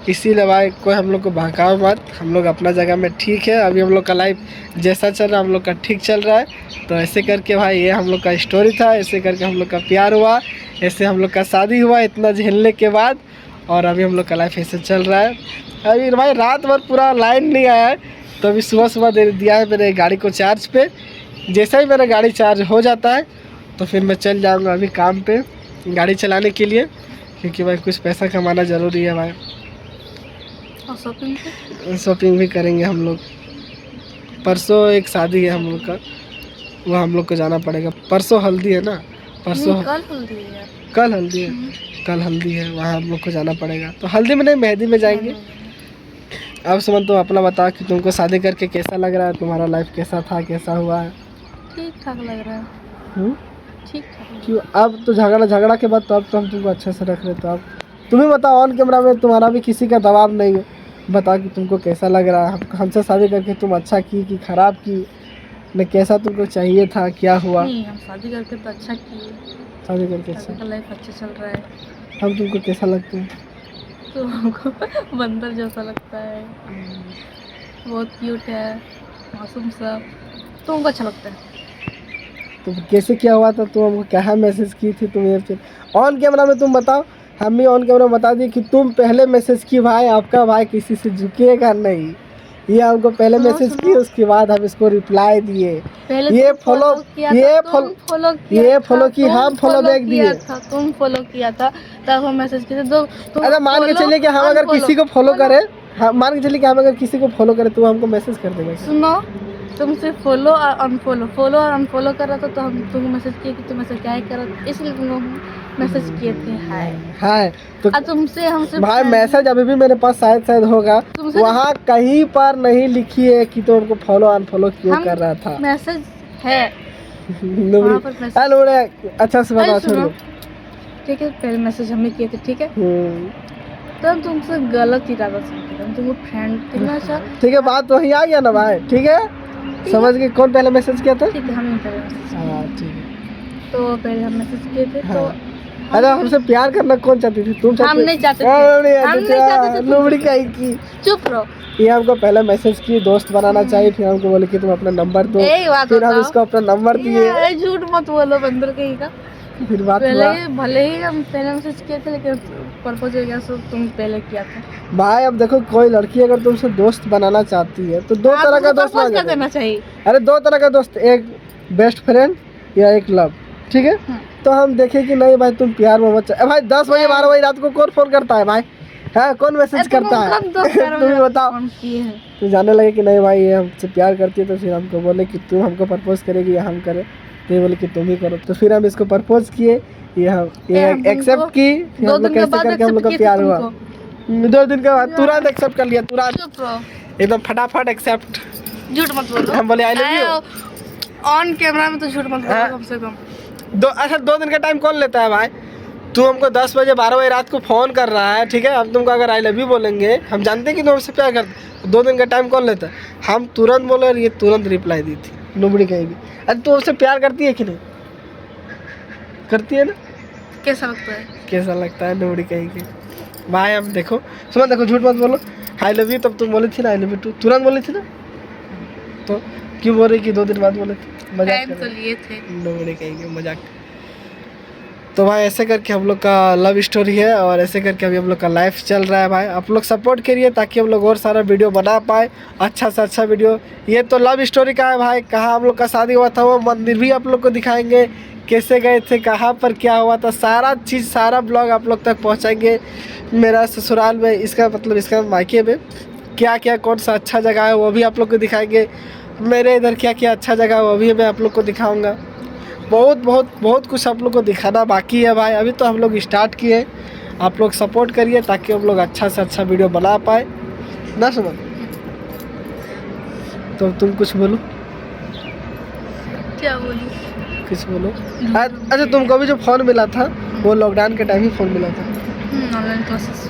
इसीलिए भाई कोई हम लोग को भड़काओ मत, हम लोग अपना जगह में ठीक है। अभी हम लोग का लाइफ जैसा चल रहा है, हम लोग का ठीक चल रहा है। तो ऐसे करके भाई ये हम लोग का स्टोरी था, ऐसे करके हम लोग का प्यार हुआ, ऐसे हम लोग का शादी हुआ इतना झेलने के बाद। और अभी हम लोग का लाइफ ऐसे चल रहा है। अभी भाई रात भर पूरा लाइन नहीं आया है, तो अभी सुबह सुबह दे दिया है मेरे गाड़ी को चार्ज पे। जैसे ही मेरा गाड़ी चार्ज हो जाता है तो फिर मैं चल जाऊँगा अभी काम पे गाड़ी चलाने के लिए, क्योंकि भाई कुछ पैसा कमाना ज़रूरी है भाई। और शॉपिंग भी करेंगे हम लोग। परसों एक शादी है हम लोग का, वो हम लोग को जाना पड़ेगा। परसों हल्दी है ना, परसों कल हल्दी है यार। कल हल्दी है, कल हल्दी है, वहाँ हम लोग को जाना पड़ेगा। तो हल्दी में नहीं, मेहंदी में जाएंगे। अब समझ, तो अपना बता कि तुमको शादी करके कैसा लग रहा है, तुम्हारा लाइफ कैसा था, कैसा हुआ है? ठीक ठाक लग रहा है। ठीक ठाक। क्यों? अब तो झगड़ा के बाद तो अब तो हम तुमको अच्छे से रख रहे। तो अब तुम्हें बताओ, ऑन कैमरा में तुम्हारा भी किसी का दबाव नहीं है। बता कि तुमको कैसा लग रहा है, हमसे शादी करके तुम अच्छा की कि खराब की, न कैसा तुमको चाहिए था, क्या हुआ? नहीं, हम शादी करके तो अच्छा किए। शादी करके अच्छा, लाइफ अच्छा चल रहा है। हम तुमको कैसा लगते हैं? तो हमको बंदर जैसा लगता है, बहुत क्यूट है, मासूम सा। तुमको अच्छा लगता है? तो कैसे क्या हुआ था? तुम हमको क्या मैसेज की थी तुम्हें? फिर ऑन कैमरा में तुम बताओ, हम भी ऑन कैमरा बता दिए कि तुम पहले मैसेज की भाई, आपका भाई किसी से झुकेगा नहीं। ये हमको पहले मैसेज की, उसके बाद हम इसको रिप्लाई दिए। ये फॉलो की, हम फॉलो बैक दिए। तुम फॉलो किया था तब हम मैसेज किए थे। अरे मान के चलिए कि हम अगर किसी को फॉलो करें, मान के चलिए कि हम अगर किसी को फॉलो करें तो हमको मैसेज कर देगा। सुनो, तुमसे फॉलो और अनफॉलो कर रहा था, तो हम तुमको मैसेज किए कि तुम ऐसा क्या ही कर रहा था, इसलिए तुमको मैसेज किए थे हाय। तो तुमसे हमसे भाई मैसेज अभी भी मेरे पास शायद होगा, वहाँ कहीं पर नहीं लिखी है कि तो हमको फॉलो अनफॉलो क्यों कर रहा था। मैसेज है अच्छा से बता, छोड़ो। ठीक है, पहले मैसेज हमें किए थे, ठीक है। तो हम तुमसे गलत इरादा से किए थे, हम तुमको फ्रेंड कितना अच्छा। ठीक है, बात वही आ गया ना भाई, ठीक है, समझ गए कौन पहले मैसेज किया था? ठीक है, हम पहले मैसेज। हाँ ठीक है, तो पहले हम मैसेज किए थे। तो अरे हमसे प्यार करना कौन चाहती थी? तुम चाहती? हम नहीं चाहते थे। लोमड़ी कहीं की, चुप रहो। ये हमको पहले मैसेज की दोस्त बनाना चाहिए, फिर हमको बोले कि तुम अपना नंबर दो, फिर हम इसको अपना नंबर दिए। झूठ मत बोलो बंदर कहीं का। फिर बात भले ही हम पहले मैसेज किए थे, लेकिन प्रपोज हो गया तो तुम पहले किया था भाई। अब देखो, कोई लड़की अगर तुमसे दोस्त बनाना चाहती है तो दो तरह का दोस्त कर देना चाहिए। अरे 2 तरह का दोस्त, एक बेस्ट फ्रेंड या एक लव, ठीक है। तो हम देखे कि नहीं भाई, तुम प्यार में मत भाई। 10 बजे 12 बजे रात को कौन फोन करता है भाई? है कौन मैसेज करता है? तुम बताओ। तो जाने लगे कि नहीं भाई ये हमसे प्यार करती है, तो फिर हमको बोले कि तुम हमको प्रपोज करेगी या हम करें? तो ये बोले कि तुम ही करो। तो फिर हम इसको प्रपोज किए, ये एक्सेप्ट की। फिर हम लोग कैसे करके हम लोग का प्यार हुआ। 2 दिन के बाद तुरंत एक्सेप्ट कर लिया, तुरंत एकदम फटाफट एक्सेप्ट। झूठ मत बोलो। हम बोले I love you on camera में, तो झूठ मत बोलो कम से कम। 2 दिन का टाइम कौन लेता है भाई? तू हमको 10 बजे 12 बजे रात को फ़ोन कर रहा है, ठीक है। हम तुमको अगर आई लव यू बोलेंगे, हम जानते हैं कि तुम हमसे प्यार करते। 2 दिन का टाइम कौन लेता है? हम तुरंत बोले और ये तुरंत रिप्लाई दी थी। नोबड़ी कहेगी। अरे तू हमसे प्यार करती है कि नहीं? करती है ना? कैसा लगता है? कैसा लगता है? नोबड़ी कहेगी भाई। हम देखो, सुनो, देखो, झूठ मत बोलो। आई लव यू तब तुम बोली थी ना, आई लव यू तुरंत बोली थी ना, तो क्यों बोल रही कि 2 दिन बाद बोले थे? मजाक तो लिए थे। नोबड़ी कहेगी, मजाक। तो भाई ऐसे करके हम लोग का लव स्टोरी है, और ऐसे करके अभी हम लोग का लाइफ चल रहा है भाई। आप लोग सपोर्ट करिए ताकि हम लोग और सारा वीडियो बना पाए, अच्छा से अच्छा वीडियो। ये तो लव स्टोरी का है भाई। कहाँ हम लोग का शादी हुआ था, वो मंदिर भी आप लोग को दिखाएंगे, कैसे गए थे, कहाँ पर क्या हुआ था, सारा चीज़, सारा ब्लॉग आप लोग तक पहुँचाएंगे। मेरा ससुराल में, इसका मतलब इसका मायके में क्या क्या, कौन सा अच्छा जगह है वो भी आप लोग को दिखाएंगे। मेरे इधर क्या क्या अच्छा जगह है वो भी मैं आप लोग को दिखाऊँगा। बहुत बहुत बहुत कुछ आप लोग को दिखाना बाकी है भाई। अभी तो हम लोग स्टार्ट किए, आप लोग सपोर्ट करिए ताकि हम लोग अच्छा से अच्छा वीडियो बना पाए ना सुमन। तो तुम कुछ बोलो। क्या बोलूं? कुछ बोलो। अच्छा तुमको भी जो फ़ोन मिला था वो लॉकडाउन के टाइम ही फ़ोन मिला था? Online classes.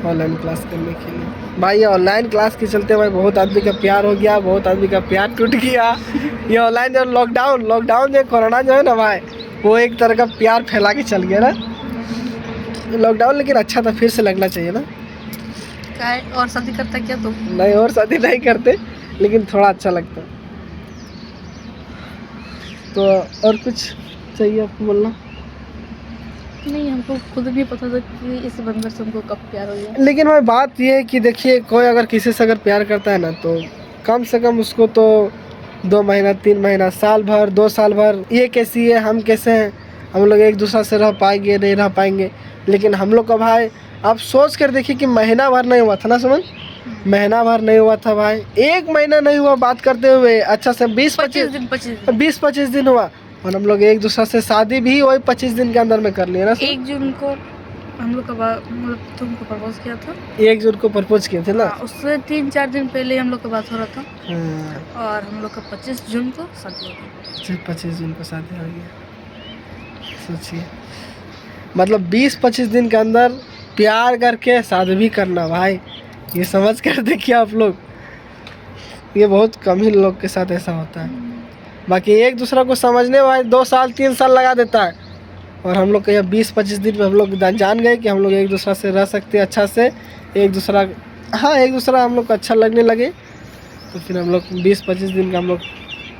ऑनलाइन क्लास करने के लिए भाई। ये ऑनलाइन क्लास के चलते भाई बहुत आदमी का प्यार हो गया, बहुत आदमी का प्यार टूट गया। ये ऑनलाइन जो लॉकडाउन जो कोरोना जो है ना भाई, वो एक तरह का प्यार फैला के चल गया ना लॉकडाउन। लेकिन अच्छा था, फिर से लगना चाहिए ना। क्या है? और शादी करता क्या तुम? नहीं, और शादी नहीं करते, लेकिन थोड़ा अच्छा लगता। तो और कुछ चाहिए आपको बोलना? नहीं, हमको खुद भी पता था कि इस बंदर से हमको कब प्यार हो गया। लेकिन भाई बात ये है कि देखिए, कोई अगर किसी से अगर प्यार करता है ना, तो कम से कम उसको तो 2 महीना 3 महीना, साल भर 2 साल भर, ये कैसी है हम कैसे हैं, हम लोग एक दूसरे से रह पाएंगे नहीं रह पाएंगे। लेकिन हम लोग का भाई आप सोच कर देखिए कि महीना भर नहीं हुआ था ना सुमन, महीना भर नहीं हुआ था भाई, 1 महीना नहीं हुआ बात करते हुए, अच्छा से 20-25 दिन हुआ। और हम लोग एक दूसरे से शादी भी वही 25 दिन के अंदर में कर लिया ना। 1 जून को हम लोग का मतलब तुमको प्रपोज किया था। 1 जून को प्रपोज किए थे ना। उससे 3-4 दिन पहले हम लोग का बात हो रहा था। हाँ। और हम लोग का 25 जून को शादी हो गई। 25 जून को शादी हो गया। सोचिए, मतलब 20-25 दिन के अंदर प्यार करके शादी भी करना भाई, ये समझ कर देखिए आप लोग, ये बहुत कम ही लोग के साथ ऐसा होता है। बाकी एक दूसरा को समझने भाई 2 साल 3 साल लगा देता है, और हम लोग कहीं 20-25 दिन में हम लोग जान गए कि हम लोग एक दूसरा से रह सकते हैं अच्छा से, एक दूसरा हम लोग को अच्छा लगने लगे। तो फिर हम लोग 20-25 दिन का हम लोग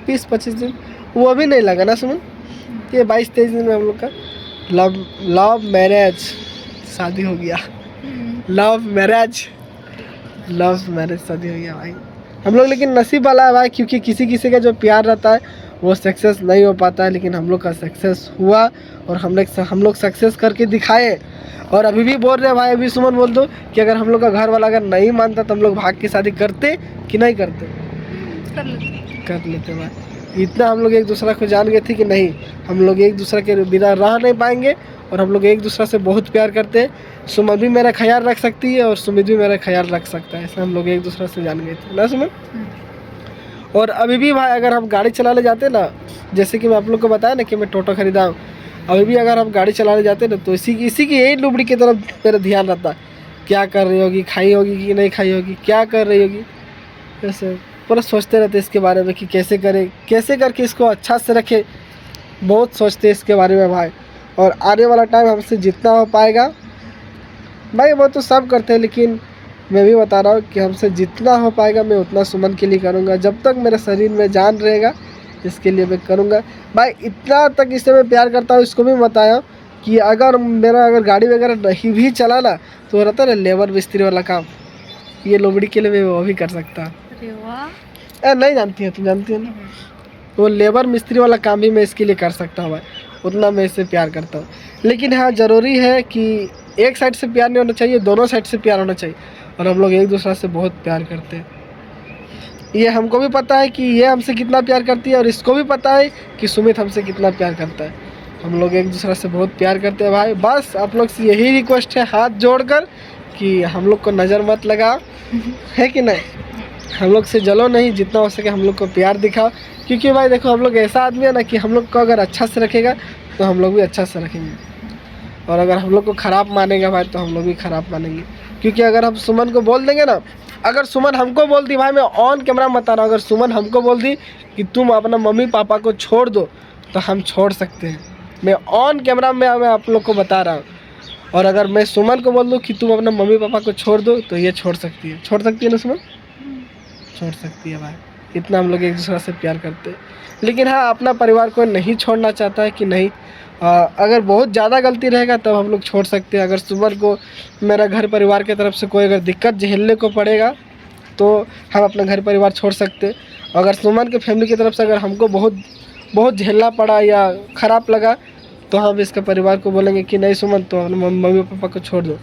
20-25 दिन वो भी नहीं लगा ना सुमन, ये 22-23 दिन में हम लोग का लव मैरिज शादी हो गया। लव मैरिज शादी हो गया भाई हम लोग। लेकिन नसीब वाला है भाई, क्योंकि किसी का जो प्यार रहता है वो सक्सेस नहीं हो पाता है, लेकिन हम लोग का सक्सेस हुआ, और हम लोग सक्सेस करके दिखाए। और अभी भी बोल रहे हैं भाई, अभी सुमन बोल दो कि अगर हम लोग का घर वाला अगर नहीं मानता तो हम लोग भाग की शादी करते कि नहीं करते? कर लेते भाई। इतना हम लोग एक दूसरा को जान गए थे कि नहीं, हम लोग एक दूसरे के बिना रह नहीं पाएंगे, और हम लोग एक दूसरे से बहुत प्यार करते हैं। सुमन भी मेरा ख्याल रख सकती है और सुमित भी मेरा ख्याल रख सकता है, ऐसा हम लोग एक दूसरे से जान गए थे ना सुमन। और अभी भी भाई अगर हम गाड़ी चलाने जाते ना, जैसे कि मैं आप लोग को बताया ना कि मैं टोटो खरीदा हूँ, अभी भी अगर हम गाड़ी चलाने जाते ना तो इसी की यही लुबड़ी की तरफ मेरा ध्यान रहता, क्या कर रही होगी, खाई होगी कि नहीं खाई होगी, क्या कर रही होगी, ऐसे पूरा सोचते रहते इसके बारे में कि कैसे करें, कैसे करके इसको अच्छा से रखे, बहुत सोचते इसके बारे में भाई। और आने वाला टाइम हमसे जितना हो पाएगा भाई, वो तो सब करते हैं, लेकिन मैं भी बता रहा हूँ कि हमसे जितना हो पाएगा मैं उतना सुमन के लिए करूँगा। जब तक मेरे शरीर में जान रहेगा इसके लिए मैं करूँगा भाई। इतना तक इससे मैं प्यार करता हूँ, इसको भी बताया कि अगर गाड़ी वगैरह नहीं भी चला ना, तो रहता ना लेबर मिस्त्री वाला काम, ये लोबड़ी के लिए मैं वो भी कर सकता। नहीं जानती है, तुम जानती है ना, वो लेबर मिस्त्री वाला काम भी मैं इसके लिए कर सकता हूँ भाई, उतना मैं इससे प्यार करता हूँ। लेकिन हाँ, ज़रूरी है कि एक साइड से प्यार नहीं होना चाहिए, दोनों साइड से प्यार होना चाहिए। और हम लोग एक दूसरे से बहुत प्यार करते हैं, ये हमको भी पता है कि ये हमसे कितना प्यार करती है, और इसको भी पता है कि सुमित हमसे कितना प्यार करता है। हम लोग एक दूसरे से बहुत प्यार करते हैं भाई। बस आप लोग से यही रिक्वेस्ट है हाथ जोड़कर कि हम लोग को नज़र मत लगाओ, है कि नहीं, हम लोग से जलो नहीं, जितना हो सके हम लोग को प्यार दिखाओ। क्योंकि भाई देखो, हम लोग ऐसा आदमी है ना कि हम लोग को अगर अच्छा से रखेगा तो हम लोग भी अच्छा से रखेंगे, और अगर हम लोग को ख़राब मानेगा भाई तो हम लोग भी ख़राब मानेंगे। क्योंकि अगर हम सुमन को बोल देंगे ना, अगर सुमन हमको बोल दी भाई, मैं ऑन कैमरा में बता रहा हूँ, अगर सुमन हमको बोल दी कि तुम अपना मम्मी पापा को छोड़ दो, तो हम छोड़ सकते हैं। मैं ऑन कैमरा में मैं आप लोग को बता रहा हूँ। और अगर मैं सुमन को बोल दूँ कि तुम अपना मम्मी पापा को छोड़ दो, तो ये छोड़ सकती है ना सुमन, छोड़ सकती है भाई। इतना हम लोग एक दूसरे से प्यार करते हैं। लेकिन हाँ, अपना परिवार को नहीं छोड़ना चाहता है कि नहीं, अगर बहुत ज़्यादा गलती रहेगा तब हम लोग छोड़ सकते हैं। अगर सुमन को मेरा घर परिवार की तरफ से कोई अगर दिक्कत झेलने को पड़ेगा तो हम अपना घर परिवार छोड़ सकते हैं। अगर सुमन के फैमिली की तरफ से अगर हमको बहुत झेलना पड़ा या ख़राब लगा, तो हम इसका परिवार को बोलेंगे कि नहीं सुमन, तो अपने मम्मी पापा को छोड़ दो।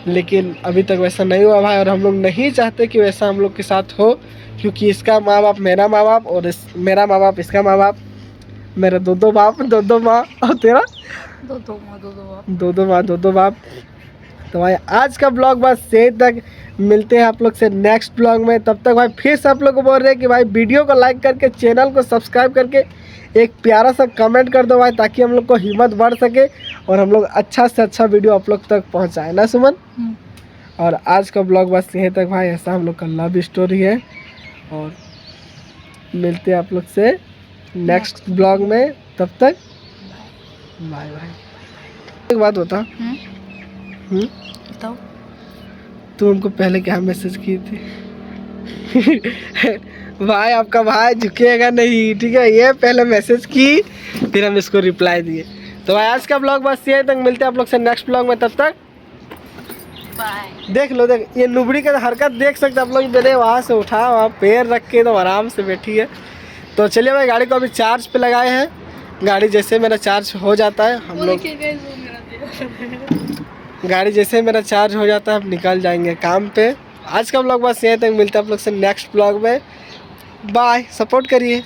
लेकिन अभी तक वैसा नहीं हुआ भाई, और हम लोग नहीं चाहते कि वैसा हम लोग के साथ हो, क्योंकि इसका माँ बाप मेरा माँ बाप, और मेरा माँ बाप इसका माँ बाप, मेरे दो बाप, दो माँ, और तेरा दो माँ, दो बाप। दो माँ, दो बाप। तो भाई आज का ब्लॉग बस यहीं तक, मिलते हैं आप लोग से नेक्स्ट ब्लॉग में। तब तक भाई फिर से आप लोग को बोल रहे हैं कि भाई वीडियो को लाइक करके, चैनल को सब्सक्राइब करके एक प्यारा सा कमेंट कर दो भाई, ताकि हम लोग को हिम्मत बढ़ सके और हम लोग अच्छा से अच्छा वीडियो आप लोग तक पहुँचाए ना सुमन। और आज का ब्लॉग बस यहीं तक भाई, ऐसा हम लोग का लव स्टोरी है। और मिलते हैं आप लोग से नेक्स्ट ब्लॉग में, तब तक बाय बाय। एक बात बता, बताओ। तू हमको पहले क्या मैसेज की थी? भाई आपका भाई झुकेगा नहीं, ठीक है। ये पहले मैसेज की, फिर हम इसको रिप्लाई दिए। तो भाई आज का ब्लॉग बस यहीं तक, मिलते हैं आप लोग से नेक्स्ट ब्लॉग में, तब तक बाय। देख लो, देख ये नुबड़ी का हरकत देख सकते आप लोग। मैंने वहाँ से उठा, वहाँ पैर रख के तो आराम से बैठी है। तो चलिए भाई, गाड़ी को अभी चार्ज पे लगाए हैं। गाड़ी जैसे मेरा चार्ज हो जाता है, हम लोग गाड़ी जैसे मेरा चार्ज हो जाता है, हम निकल जाएंगे काम पे। आज का ब्लॉग बस यहीं तक, मिलते हैं आप लोग से नेक्स्ट ब्लॉग में। बाय, सपोर्ट करिए।